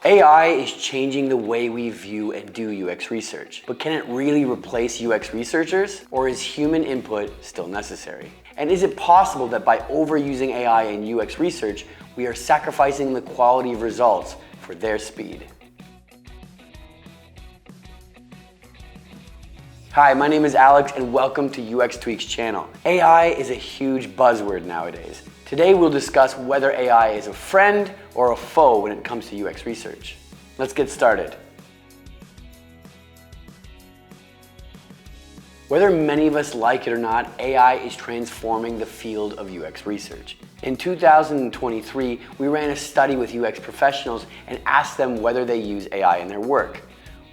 AI is changing the way we view and do UX research, but can it really replace UX researchers, or is human input still necessary? And is it possible that by overusing AI in UX research, we are sacrificing the quality of results for their speed? Hi, my name is Alex and welcome to UX Tweaks channel. AI is a huge buzzword nowadays. Today we'll discuss whether AI is a friend or a foe when it comes to UX research. Let's get started. Whether many of us like it or not, AI is transforming the field of UX research. In 2023, we ran a study with UX professionals and asked them whether they use AI in their work.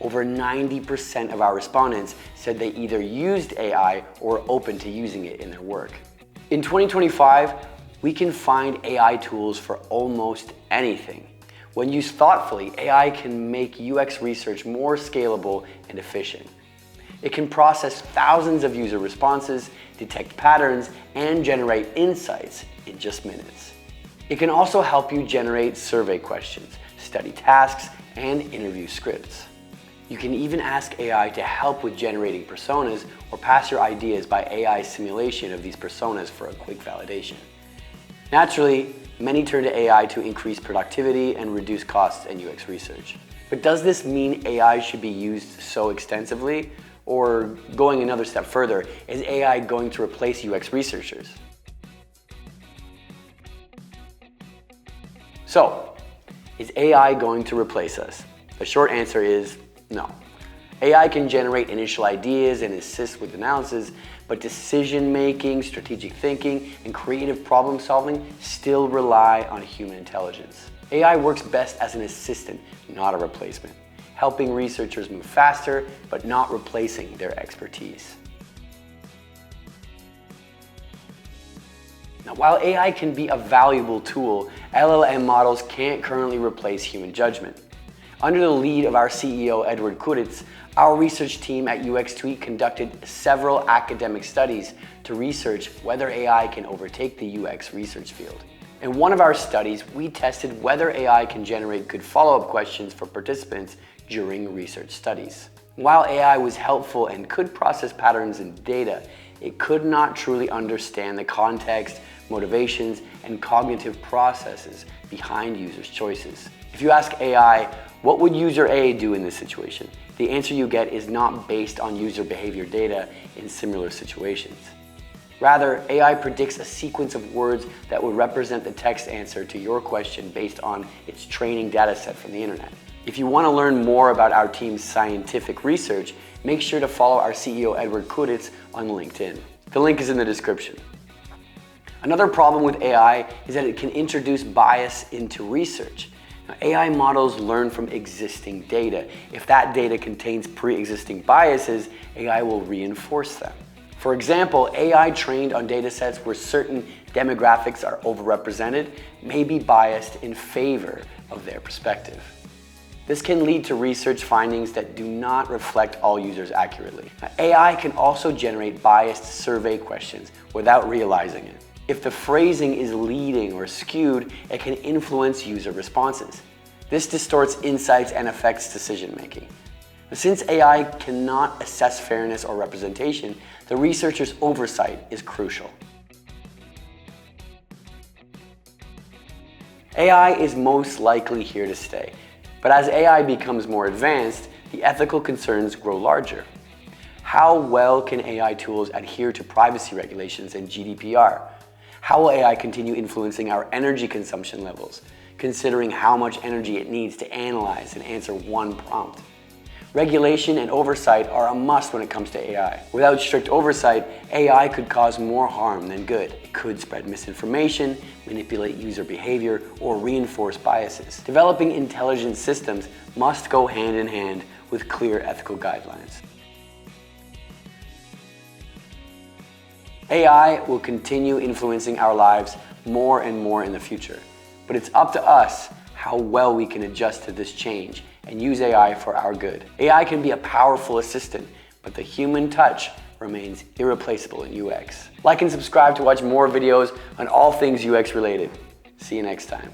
Over 90% of our respondents said they either used AI or are open to using it in their work. In 2025, we can find AI tools for almost anything. When used thoughtfully, AI can make UX research more scalable and efficient. It can process thousands of user responses, detect patterns, and generate insights in just minutes. It can also help you generate survey questions, study tasks, and interview scripts. You can even ask AI to help with generating personas or pass your ideas by AI simulation of these personas for a quick validation. Naturally, many turn to AI to increase productivity and reduce costs in UX research. But does this mean AI should be used so extensively? Or going another step further, is AI going to replace UX researchers? So, is AI going to replace us? The short answer is no. AI can generate initial ideas and assist with analysis, but decision-making, strategic thinking, and creative problem-solving still rely on human intelligence. AI works best as an assistant, not a replacement, helping researchers move faster, but not replacing their expertise. Now, while AI can be a valuable tool, LLM models can't currently replace human judgment. Under the lead of our CEO, Edward Kuritz, our research team at UX Tweak conducted several academic studies to research whether AI can overtake the UX research field. In one of our studies, we tested whether AI can generate good follow-up questions for participants during research studies. While AI was helpful and could process patterns in data, it could not truly understand the context, motivations, and cognitive processes behind users' choices. If you ask AI, what would user A do in this situation? The answer you get is not based on user behavior data in similar situations. Rather, AI predicts a sequence of words that would represent the text answer to your question based on its training data set from the internet. If you want to learn more about our team's scientific research, make sure to follow our CEO Edward Kuritz on LinkedIn. The link is in the description. Another problem with AI is that it can introduce bias into research. Now, AI models learn from existing data. If that data contains pre-existing biases, AI will reinforce them. For example, AI trained on datasets where certain demographics are overrepresented may be biased in favor of their perspective. This can lead to research findings that do not reflect all users accurately. Now, AI can also generate biased survey questions without realizing it. If the phrasing is leading or skewed, it can influence user responses. This distorts insights and affects decision-making. Since AI cannot assess fairness or representation, the researcher's oversight is crucial. AI is most likely here to stay, but as AI becomes more advanced, the ethical concerns grow larger. How well can AI tools adhere to privacy regulations and GDPR? How will AI continue influencing our energy consumption levels, considering how much energy it needs to analyze and answer one prompt? Regulation and oversight are a must when it comes to AI. Without strict oversight, AI could cause more harm than good. It could spread misinformation, manipulate user behavior, or reinforce biases. Developing intelligent systems must go hand in hand with clear ethical guidelines. AI will continue influencing our lives more and more in the future, but it's up to us how well we can adjust to this change and use AI for our good. AI can be a powerful assistant, but the human touch remains irreplaceable in UX. Like and subscribe to watch more videos on all things UX related. See you next time.